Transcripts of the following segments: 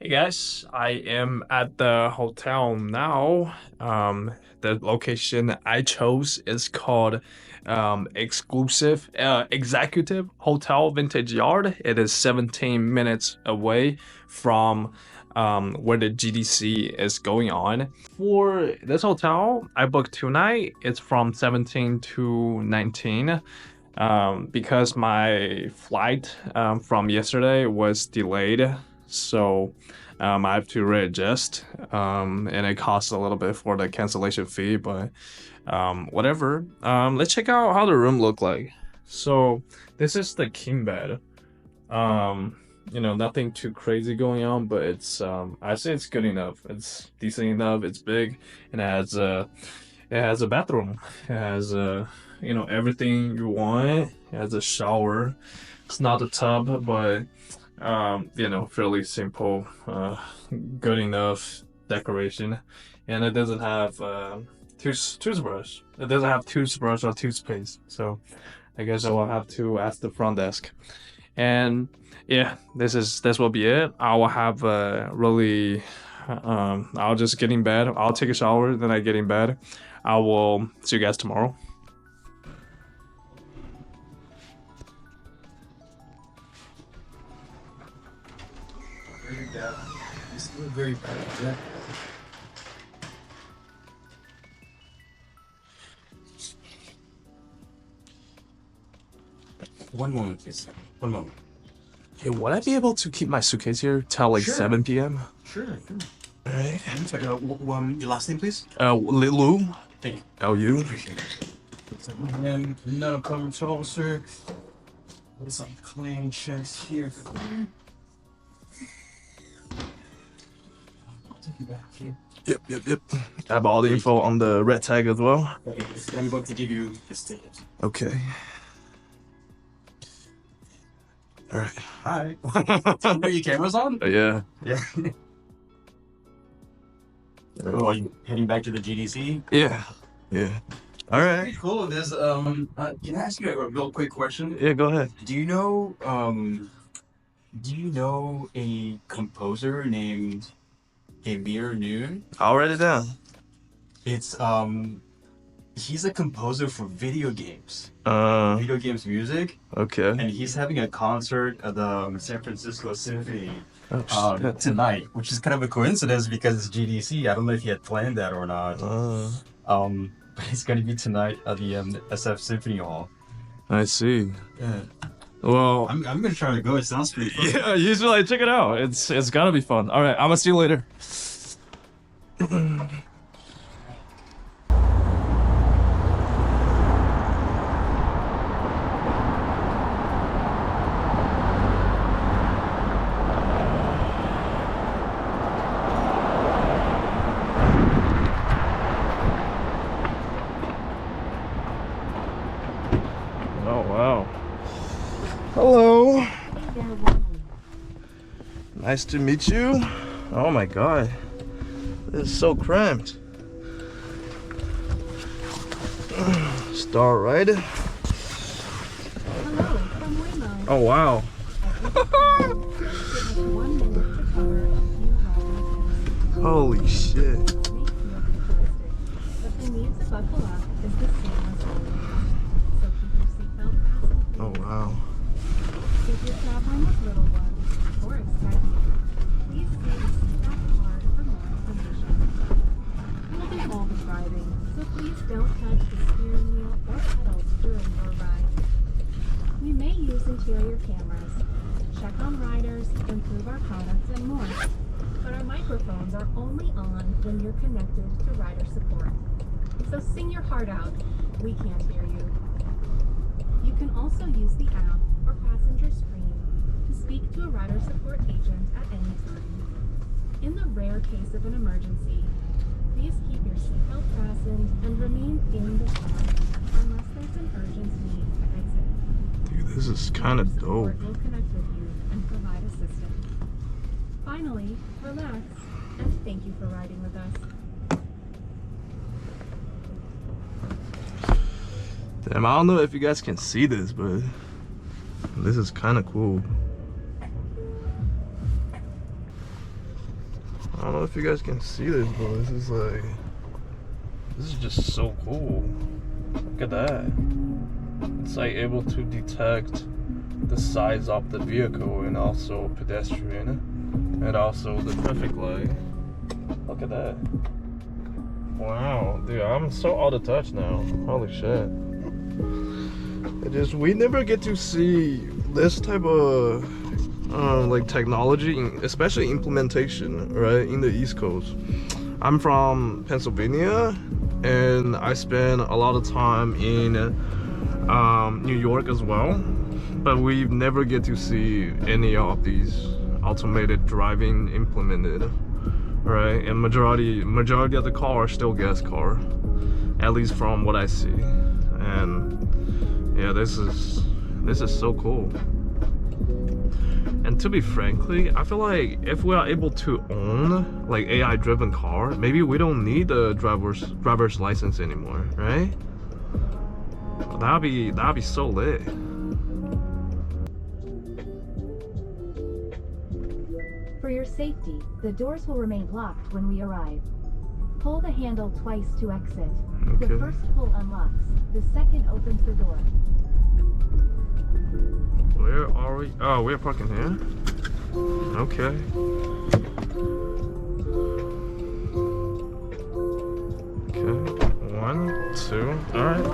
Hey guys, I am at the hotel now. The location I chose is called Exclusive Executive Hotel Vintage Yard. It is 17 minutes away from where the GDC is going on. For this hotel, I booked 2 nights. It's from 17 to 19. Because my flight from yesterday was delayed, so I have to readjust, and it costs a little bit for the cancellation fee, but whatever. Let's check out how the room look like. So this is the king bed. Nothing too crazy going on, but it's I say it's good enough. It's decent enough. It's big, and it has a bathroom. It has everything you want. It has a shower. It's not a tub, but fairly simple, good enough decoration. And it doesn't have toothbrush. It doesn't have toothbrush or toothpaste. So I guess I will have to ask the front desk. And yeah, this will be it. I will have I'll just get in bed. I'll take a shower, then I get in bed. I will see you guys tomorrow. It's still very bad. Yeah. One moment, please. One moment. Hey, would I be able to keep my suitcase here till like Sure. 7 p.m.? Sure. All right. Your last name, please? Lou? Thank you. L-U? Appreciate it. And no problem at all, sir. There's some clean checks here. I'll take you back here. Yep. I have all the info on the red tag as well. Okay, I'm going to give you this ticket. Okay. All right. Hi. Are your cameras on? Yeah. Yeah. Oh, are you heading back to the GDC? Yeah. All right. Very cool. There's can I ask you a real quick question? Yeah, go ahead. Do you know a composer named Amir Noon? I'll write it down. It's he's a composer for video games. Video games music, Okay. and he's having a concert at the San Francisco Symphony Oh, shit. tonight, which is kind of a coincidence because it's GDC. I don't know if he had planned that or not. But it's gonna be tonight at the SF Symphony Hall. I see. Yeah. Well, I'm gonna try to go. It sounds pretty fun. yeah, usually check it out. It's gotta be fun. All right, I'm gonna see you later. Oh, wow. Hello. Nice to meet you. Oh my god. This is so cramped. Star ride. Hello, from Buena. Oh wow. Holy shit. But the need to buckle up is the same as always. So keep your seatbelt fastened. Oh wow. If you're traveling with little ones or expecting, please see the seatbelt card for more information. We'll do all the driving, so please don't touch the steering wheel or pedals during your ride. We may use interior cameras, check on riders, improve our products, and more. But our microphones are only on when you're connected to rider support. So sing your heart out. We can't hear you. You can also use the app or passenger screen to speak to a rider support agent at any time. In the rare case of an emergency, please keep your seatbelt fastened and remain in the car unless there's an urgent need to exit. Dude, this is kind of dope. Support will connect with you and provide assistance. Finally, relax and thank you for riding with us. Damn, I don't know if you guys can see this, but this is kind of cool. I don't know if you guys can see this, but this is just so cool. Look at that. It's like able to detect the size of the vehicle and also pedestrian and also the traffic light. Look at that. Wow, dude, I'm so out of touch now. Holy shit. We never get to see this type of like technology, especially implementation, right, in the East Coast. I'm from Pennsylvania, and I spend a lot of time in New York as well, but we never get to see any of these automated driving implemented, right? And majority of the car are still gas car, at least from what I see. And yeah, this is so cool. And to be frankly, I feel like if we are able to own like AI driven car, maybe we don't need a driver's license anymore, right? That'd be so lit. For your safety, the doors will remain locked when we arrive. Pull the handle twice to exit. Okay. The first pull unlocks, the second opens the door. Where are we? Oh, we're parking here? Okay. Okay. 1, 2. Alright.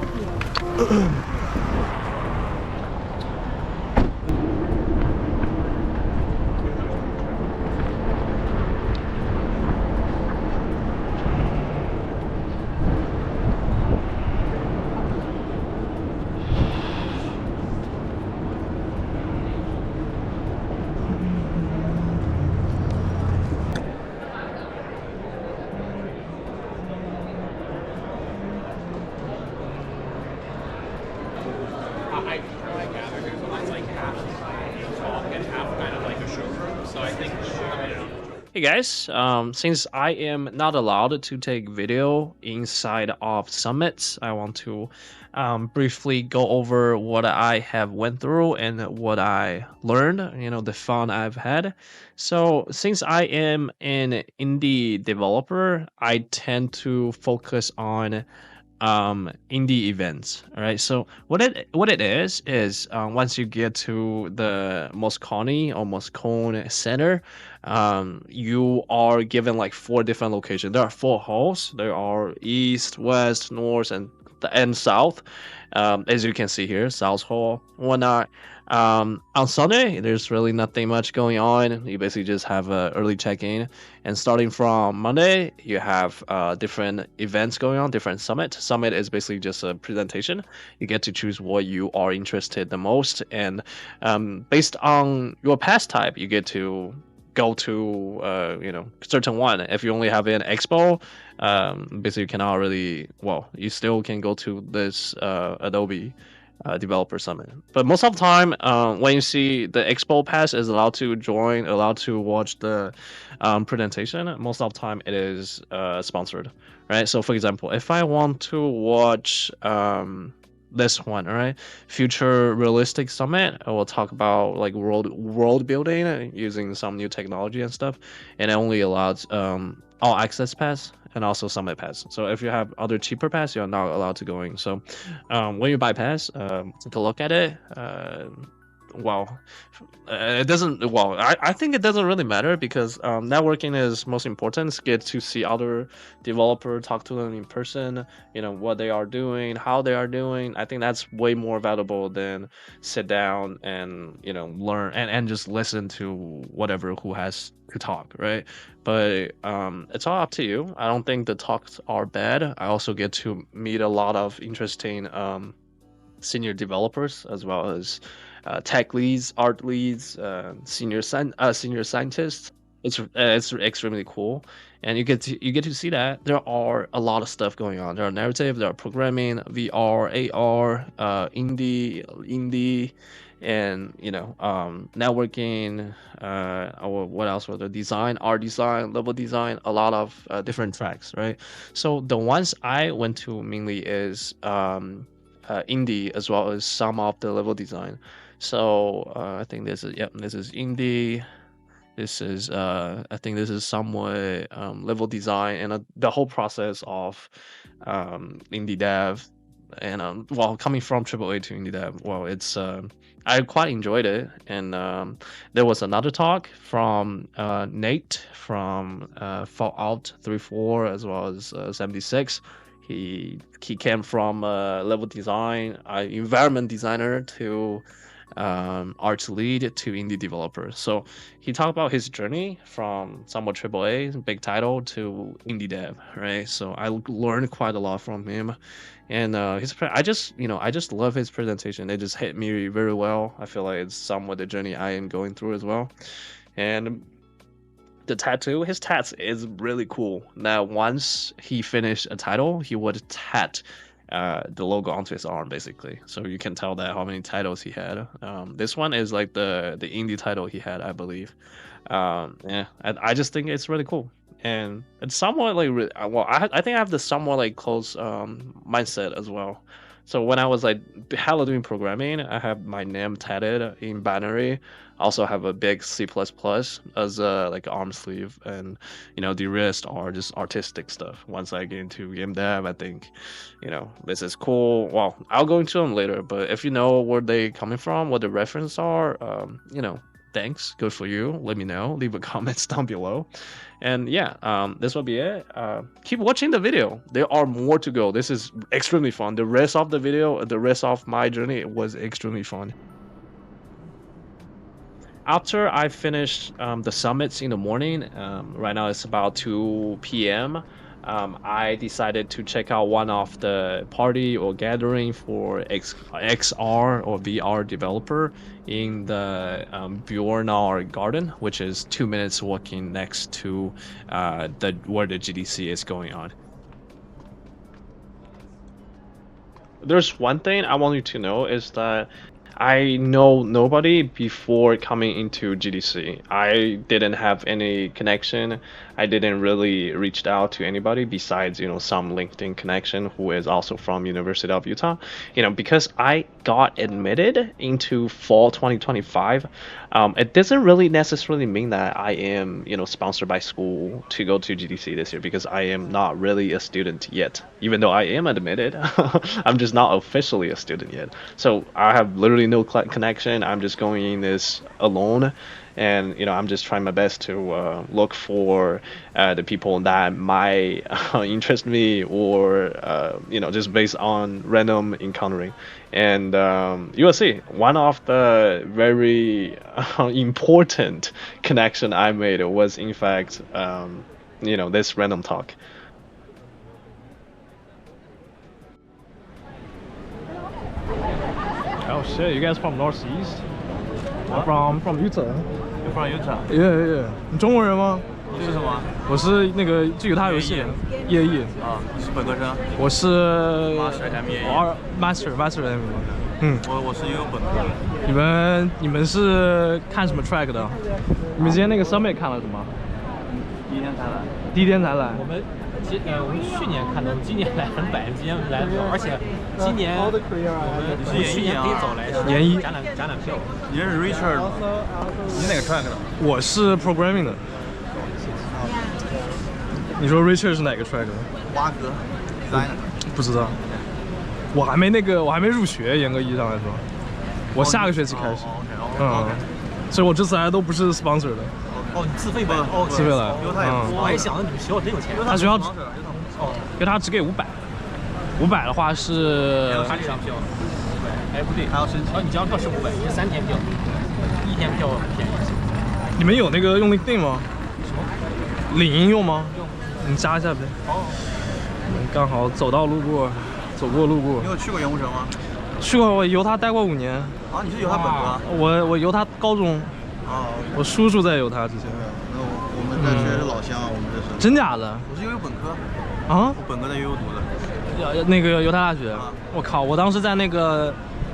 Hey guys, since I am not allowed to take video inside of summits, I want to briefly go over what I have went through and what I learned, the fun I've had. So since I am an indie developer, I tend to focus on indie events. All right, so what it is once you get to the Moscone or Moscone Center, you are given like 4 different locations. There are 4 halls. There are east, west, north, and south. As you can see here, South Hall, whatnot. On Sunday, there's really nothing much going on. You basically just have a early check-in, and starting from Monday, you have different events going on, different summit. Summit is basically just a presentation. You get to choose what you are interested the most, and based on your past type, you get to go to certain one. If you only have an expo, basically you cannot really, you still can go to this Adobe developer summit. But most of the time, when you see the expo pass is allowed to join, allowed to watch the presentation, most of the time it is sponsored, right? So for example, if I want to watch this one, all right, Future Realistic Summit, I will talk about like world building using some new technology and stuff, and it only allows all access pass and also summit pass. So if you have other cheaper pass, you're not allowed to go in. So when you buy pass, take a look at it. It doesn't, I think it doesn't really matter because networking is most important. It's good to see other developer, talk to them in person, what they are doing, how they are doing. I think that's way more valuable than sit down and learn and just listen to whatever who has to talk, right? But it's all up to you. I don't think the talks are bad. I also get to meet a lot of interesting senior developers as well as tech leads, art leads, senior scientists. It's extremely cool, and you get to see that there are a lot of stuff going on. There are narrative, there are programming, VR, AR, indie, and networking. Or what else was there? Design, art design, level design, a lot of different tracks, right? So the ones I went to mainly is indie as well as some of the level design. So I think this is indie, This is I think this is somewhat level design and the whole process of indie dev. And well, coming from AAA to indie dev, well, it's I quite enjoyed it. And there was another talk from Nate from Fallout 3.4 as well as 76. He came from level design, environment designer to art lead to indie developer. So he talked about his journey from somewhat AAA big title to indie dev, right? So I learned quite a lot from him, and I just love his presentation. It just hit me very well. I feel like it's somewhat the journey I am going through as well, and his tats is really cool. Now, once he finished a title, he would tat the logo onto his arm, basically. So you can tell that how many titles he had. This one is like the indie title he had, I believe. Yeah, I just think it's really cool. And it's somewhat like, well, I think I have the somewhat like close mindset as well. So when I was like hella doing programming, I have my name tatted in binary. I also have a big C++ as a like arm sleeve, and the rest are just artistic stuff. Once I get into game dev, I think this is cool. Well, I'll go into them later, but if you know where they coming from, what the reference are, thanks, good for you. Let me know, leave a comments down below. And yeah, this will be it. Keep watching the video, there are more to go. This is extremely fun. The rest of the video, the rest of my journey was extremely fun. After I finished the summits in the morning, right now it's about 2 p.m. I decided to check out one of the party or gathering for XR or VR developer in the Buena garden, which is 2 minutes walking next to where the GDC is going on. There's one thing I want you to know is that I know nobody before coming into GDC. I didn't have any connection. I didn't really reach out to anybody besides, some LinkedIn connection who is also from University of Utah. Because I got admitted into fall 2025, it doesn't really necessarily mean that I am, sponsored by school to go to GDC this year, because I am not really a student yet. Even though I am admitted, I'm just not officially a student yet. So I have literally no connection. I'm just going in this alone. And I'm just trying my best to look for the people that might interest me, or just based on random encountering. And you will see, one of the very important connection I made was in fact this random talk. Oh shit, you guys from Northeast? From Utah. You're from Utah? Yeah. 你中国人吗？你是什么？我是那个就犹他游戏叶毅。啊，你是本科生？我是 Master M。我是也有本科。你们是看什么 track 的？你们今天那个 Summit 看了什么？第一天才来。我们去年看的，今年来很晚，今年来的早，而且今年我们去年可以早来，研一展览票。你认识 Richard 吗？你哪个 track 的？我是 programming 的。你说 Richard 是哪个 track 的？蛙哥 designer。不知道，我还没入学，严格意义上来说，我下个学期开始。所以我这次来都不是 sponsor 的。哦，你自费买？自费来。我还想着你们学校真有钱。他学校因为他只给500，500的话是。还有3张票，500。哎，不对，还要申请。你这张票是500，你是3天票，1天票便宜。你们有那个用LinkedIn吗？什么？领英用吗？用。你加一下呗。哦。刚好走过路过。你有去过盐湖城吗？去过，我犹他待过5年。啊，你是犹他本科？我犹他高中。啊，我叔叔在犹他之前。那我们这学的是老乡，我们这是。真假的？我是悠悠本科。啊？我本科在悠悠读的。那个犹他大学。我靠！我当时在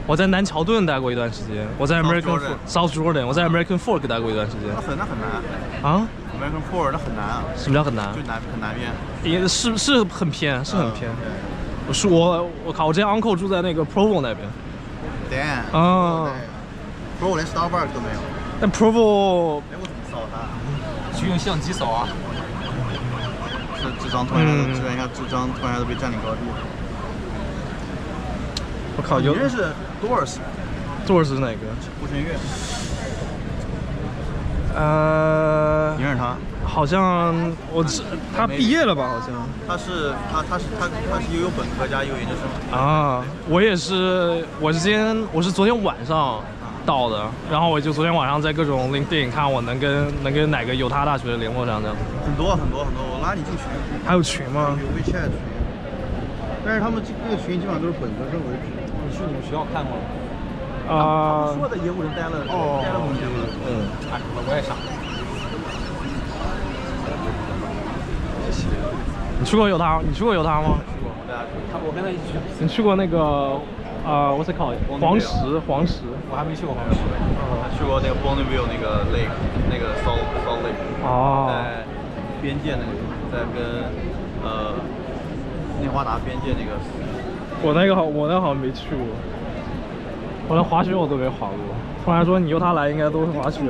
我在南乔顿待过一段时间。我在 South Jordan， 我在 American Fork 待过一段时间。那很难。啊 ？American Fork 那很难啊。什么叫很难？就很南边。也是很偏，是很偏。我靠！我之前 uncle 住在那个 Provo 那边。Damn。啊。Provo 连 Starbucks 都没有。但 Provo， 哎，我怎么扫他？去用相机扫啊。这张突然一下，这张突然都被占领高地了。我靠，你认识 Doors 是哪个？顾晨月，你认识他？好像他毕业了吧？好像。他是又有本科加又有研究生。啊，我也是，我是昨天晚上到的，然后我就昨天晚上在各种 LinkedIn 看我能跟哪个犹他大学的联络上这样子。很多，我拉你进群。还有群吗？有 WeChat 群，但是他们这个群基本上都是本科生为主。你去你们学校看过吗？说的业务人待了5年了。哎，我也傻。你去过犹他吗？去过，我跟他一起去。你去过那个what's it called？黄石。我还没去过黄石。去过那个 Bonneville 那个 lake， 那个 Salt Lake。在边界那个，在跟内华达边界那个。我那个好像没去过。我连滑雪我都没滑过。突然说你犹他来应该都是滑雪。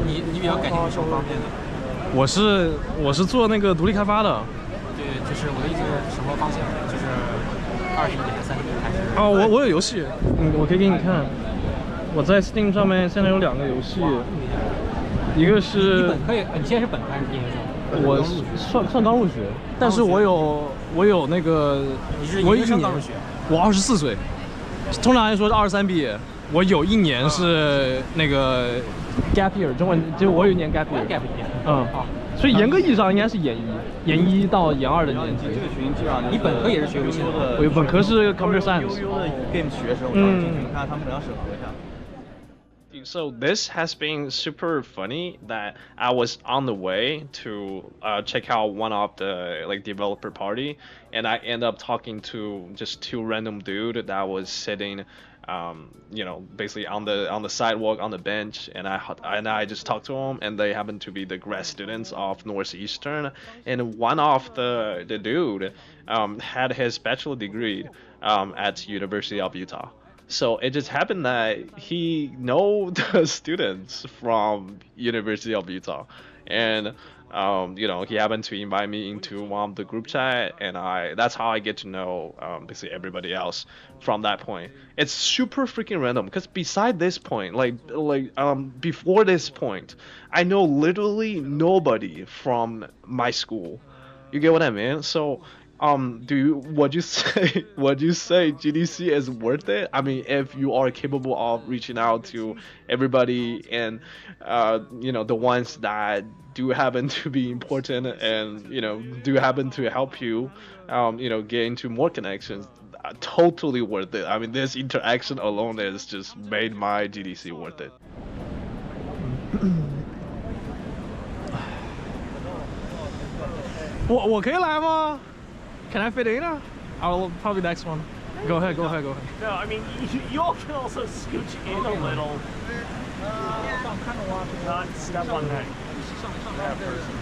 你比较感兴趣什么方面的？我是做那个独立开发的。对，就是我的意思是什么方向？就是21年、30年还是？哦，我有游戏，我可以给你看。我在 Steam 上面现在有2个游戏，一个是你现在是本科还是研究生？我算刚入学，但是我有那个，我1年刚入学，我24岁，通常来说是23毕业，我有1年是那个 gap year， 中文就我有1年 gap year， 所以严格意义上应该是研一到研2的年纪。这个群基本上你本科也是学游戏的？我本科是 computer science。悠的 game 学生，我进去看他们俩审核一下。So this has been super funny that I was on the way to check out one of the developer party, and I end up talking to just 2 random dude that was sitting, basically on the sidewalk on the bench, and I just talked to them, and they happen to be the grad students of Northeastern, and one of the dude had his bachelor degree at University of Utah. So it just happened that he know the students from University of Utah, and he happened to invite me into one of the group chat, and that's how I get to know basically everybody else from that point. It's super freaking random because beside this point, before this point, I know literally nobody from my school. You get what I mean? So would you say GDC is worth it? I mean, if you are capable of reaching out to everybody and the ones that do happen to be important and do happen to help you get into more connections, totally worth it. I mean, this interaction alone has just made my GDC worth it. 我可以来吗？ Can I fit in? I'll probably next one. Go ahead. No, I mean, you all can also scooch in a little. Not step on that person.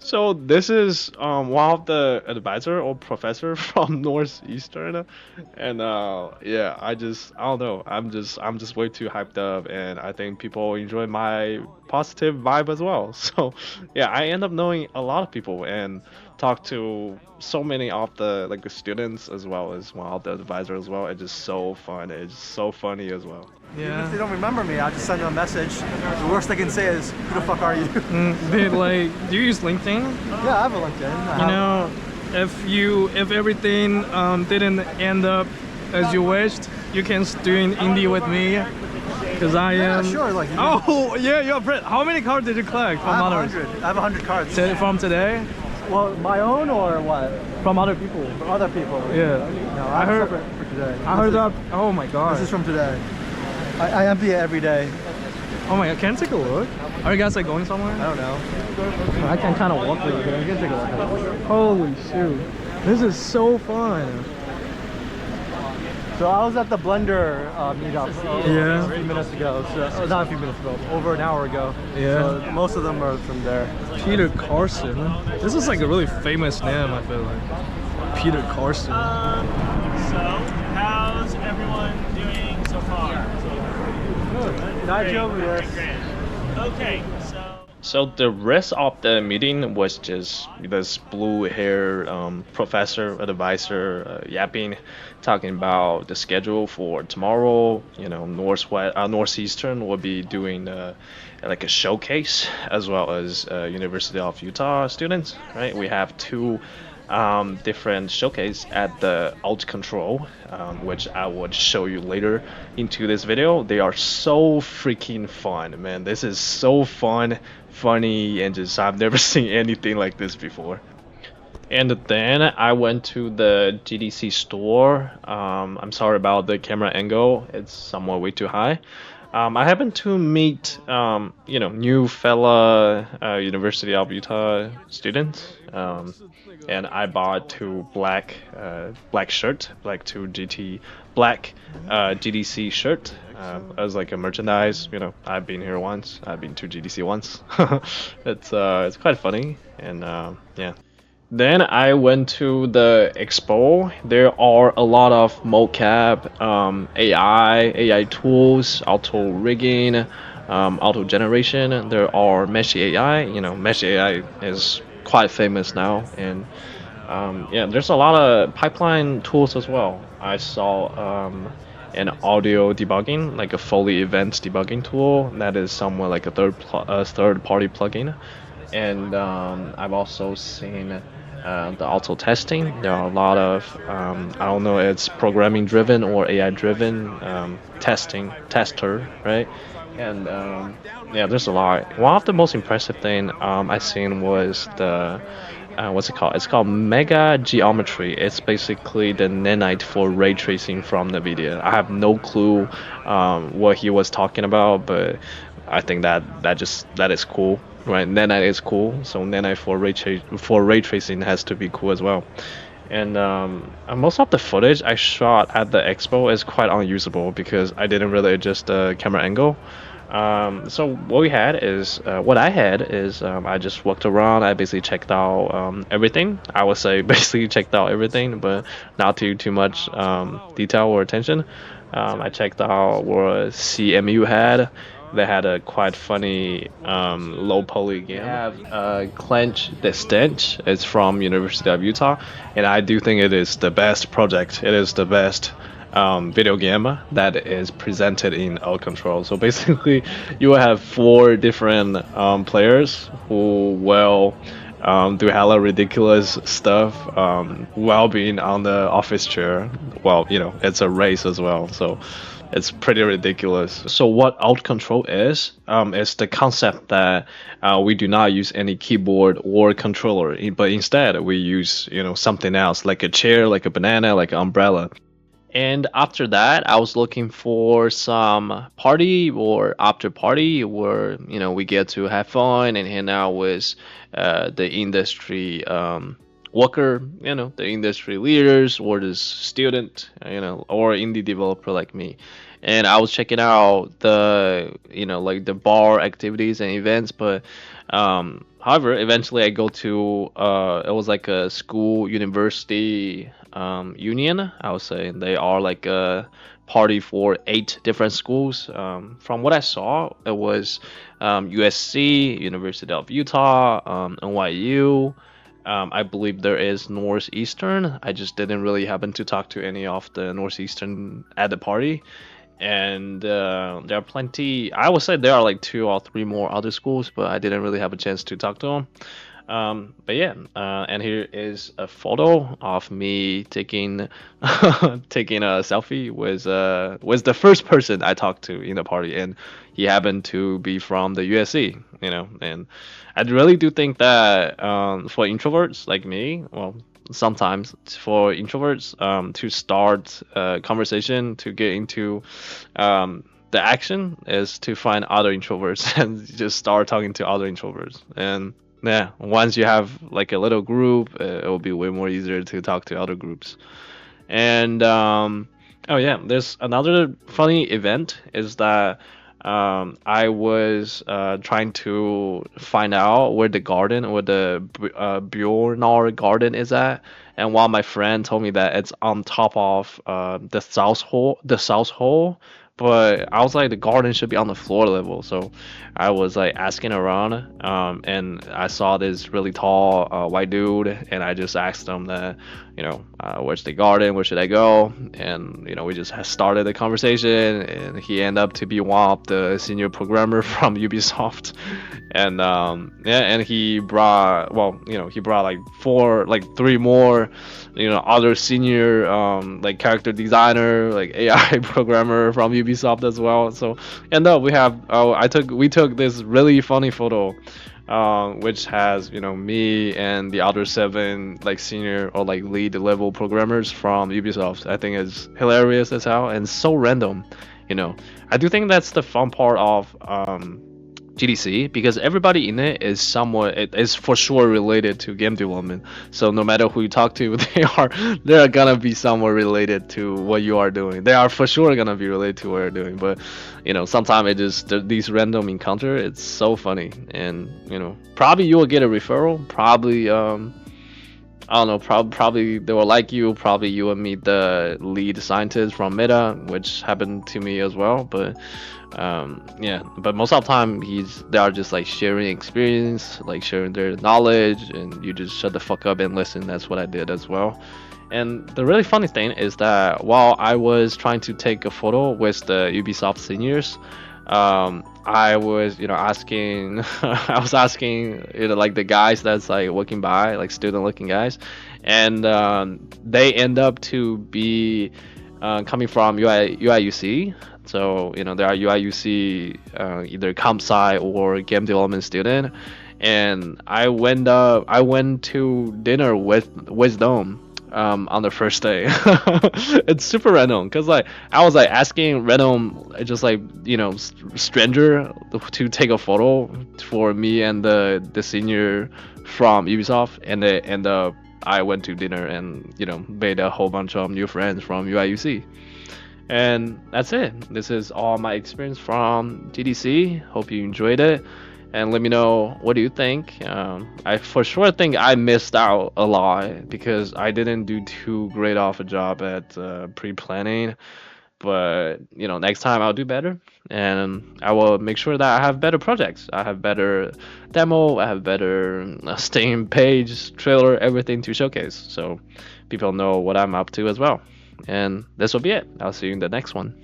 So this is one of the advisor or professor from Northeastern, and yeah, I don't know, I'm just way too hyped up, and I think people enjoy my positive vibe as well. So yeah, I end up knowing a lot of people and talk to so many of the the students as well as one of the advisors as well. It's just so fun. It's so funny as well. Yeah. Even if they don't remember me, I'll just send them a message. The worst they can say is, "Who the fuck are you?" Do you use LinkedIn? Yeah, I have a LinkedIn. If everything didn't end up as you wished, you can do an indie with me, because I am. Yeah, sure. Oh yeah, you're Brit. How many cards did you collect from others? I have 100 cards. From today? Well, my own or what? From other people. From other people. Yeah. No, I heard for today. I heard that. Oh my god. This is from today. I empty it every day. Oh my god, can I take a look? Are you guys going somewhere? I don't know. I can kind of walk through here. You can take a look. Holy shoot. This is so fun. So I was at the Blender meetup Yeah. a few minutes ago. So not a few minutes ago, over an hour ago. Yeah. So most of them are from there. Peter Carson. This is like a really famous name, I feel like. Peter Carson. So, how's everyone doing so far? Nigel, yes. Okay, So the rest of the meeting was just this blue-haired professor, advisor, yapping, talking about the schedule for tomorrow. You know, Northeastern will be doing like a showcase, as well as University of Utah students. Right, we have two different showcase at the alt control, which I would show you later into this video. They are so freaking fun, man. This is so fun, funny, and just I've never seen anything like this before. And then I went to the GDC store. I'm sorry about the camera angle, it's somewhat way too high. I happened to meet new fella University of Utah students, and I bought two black shirt, black GDC shirt, as like a merchandise. You know, I've been here once, I've been to GDC once. It's quite funny, and yeah. Then I went to the Expo. There are a lot of mocap, AI tools, auto rigging, auto generation. There are mesh AI. You know, mesh AI is quite famous now, and yeah, there's a lot of pipeline tools as well. I saw an audio debugging, like a Foley event debugging tool that is somewhat like a third-party plugin, and I've also seen the auto testing. There are a lot of I don't know, it's programming driven or AI driven tester, right? And yeah, there's a lot. One of the most impressive thing I seen was the what's it called? It's called Mega Geometry. It's basically the nanite for ray tracing from NVIDIA. I have no clue what he was talking about, but I think that is cool, right? Nanite is cool, so nanite for ray tracing has to be cool as well. And most of the footage I shot at the expo is quite unusable because I didn't really adjust the camera angle. So what I had is I just walked around. I basically checked out everything. I would say basically checked out everything, but not too much detail or attention. I checked out what CMU had. They had a quite funny low poly game. They have Clench the Stench. It's from University of Utah, and I do think it is the best project. It is the best video game that is presented in alt control. So basically, you will have 4 different players who will do hella ridiculous stuff while being on the office chair. Well, you know, it's a race as well, so it's pretty ridiculous. So what alt control is the concept that we do not use any keyboard or controller, but instead we use, you know, something else, like a chair, like a banana, like an umbrella. And after that, I was looking for some party or after party where, you know, we get to have fun and hang out with the industry worker, you know, the industry leaders or the student, you know, or indie developer like me. And I was checking out the, you know, like the bar activities and events, but however, eventually I go to it was like a school university union, I would say. They are like a party for 8 different schools. From what I saw, it was USC, University of Utah, NYU. I believe there is Northeastern. I just didn't really happen to talk to any of the Northeastern at the party. And there are plenty. I would say there are like 2 or 3 more other schools, but I didn't really have a chance to talk to them. But yeah, and here is a photo of me taking taking a selfie with the first person I talked to in the party, and he happened to be from the USC, you know. And I really do think that for introverts like me, well, sometimes for introverts to start a conversation, to get into the action is to find other introverts and just start talking to other introverts. And yeah, once you have like a little group, it will be way more easier to talk to other groups. And Oh yeah, there's another funny event is that I was trying to find out where the garden, where the Bjornar garden is at, and one of my friend told me that it's on top of the south hole. But I was like, the garden should be on the floor level, so I was like asking around, and I saw this really tall white dude, and I just asked him that, where's the garden? Where should I go? And we just started the conversation, and he ended up to be one of the senior programmer from Ubisoft, and yeah, and he brought like three more, other senior like character designer, like AI programmer from Ubisoft as well. So and we took this really funny photo, which has me and the other seven like senior or like lead level programmers from Ubisoft. I think it's hilarious as hell and so random. I do think that's the fun part of GDC, because everybody in it is somewhat, it is for sure related to game development. So no matter who you talk to, they are gonna be somewhat related to what you are doing. They are for sure gonna be related to what you're doing. But sometimes it is these random encounter. It's so funny, and probably you will get a referral. Probably I don't know. Probably they will like you. Probably you will meet the lead scientist from Meta, which happened to me as well. But yeah. But most of the time, they are just like sharing experience, like sharing their knowledge, and you just shut the fuck up and listen. That's what I did as well. And the really funny thing is that while I was trying to take a photo with the Ubisoft seniors, I was asking I was asking like the guys that's like walking by, like student looking guys, and they end up to be coming from UIUC. So there are UIUC either comp sci or game development student, and I went to dinner with them on the first day. It's super random because like I was like asking random, just like stranger to take a photo for me and the senior from Ubisoft, and I went to dinner and made a whole bunch of new friends from UIUC. And that's it. This is all my experience from GDC. Hope you enjoyed it, and let me know what do you think. I for sure think I missed out a lot because I didn't do too great of a job at pre-planning. But next time I'll do better, and I will make sure that I have better projects. I have better demo. I have better Steam page, trailer, everything to showcase, so people know what I'm up to as well. And this will be it. I'll see you in the next one.